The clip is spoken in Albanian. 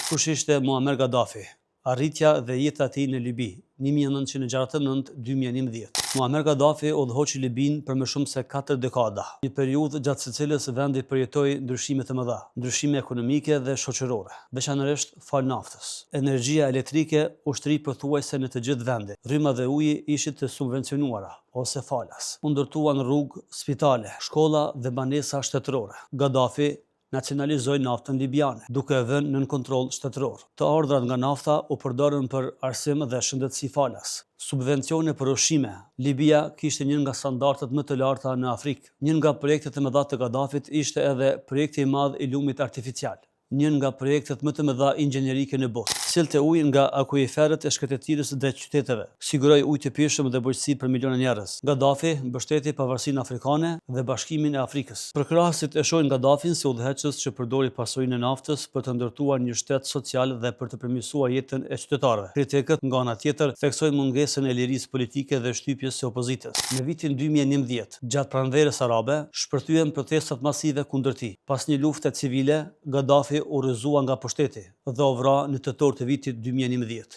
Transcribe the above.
Kush ishte Muammar Gaddafi? Arritja dhe jeta e tij në Libi, 1969-2011. Muammar Gaddafi udhëhoqi Libin për më shumë se 4 dekada, një periudhë gjatë së cilës vendi përjetoi ndryshime të mëdha, ndryshime ekonomike dhe shoqërore, veçanërisht fal naftës. Energjia elektrike ushtri pothuajse në të gjithë vendin. Rryma dhe uji ishin të subvencionuara ose falas. U ndërtuan rrugë, spitale, shkolla dhe banesa shtetërore. Gaddafi nacionalizoi naftën libiane, duke e vënë nën kontroll shtetëror. Të ardhurat nga nafta u përdorën për arsim dhe shëndetësi falas. Subvencione për ushqime. Libia kishte një nga standardet më të larta në Afrikë. Një nga projektet e mëdha të Gaddafit ishte edhe projekti i madh i lumit artificial, një nga projektet më të mëdha inxhinierike në botë. Sillte ujë nga akuiferët e shkretetirës drejt qyteteve, siguroi ujë të pirshëm dhe bujqësi për miliona njerëz. Gaddafi mbështeti pavarësinë afrikane dhe bashkimin e Afrikës. Përkrahasit e shohin Gaddafin si udhëheqës që përdori pasurinë e naftës për të ndërtuar një shtet social dhe për të përmirësuar jetën e qytetarëve. Kritikët, nga ana tjetër, theksojnë mungesën e lirisë politike dhe shtypjes së opozitës. Në vitin 2011, gjatë pranverës arabe, shpërthyen protestat masive kundër tij. Pas një lufte civile, Gaddafi u rrëzua nga pushteti dhe u vra në tetor të vitit 2011.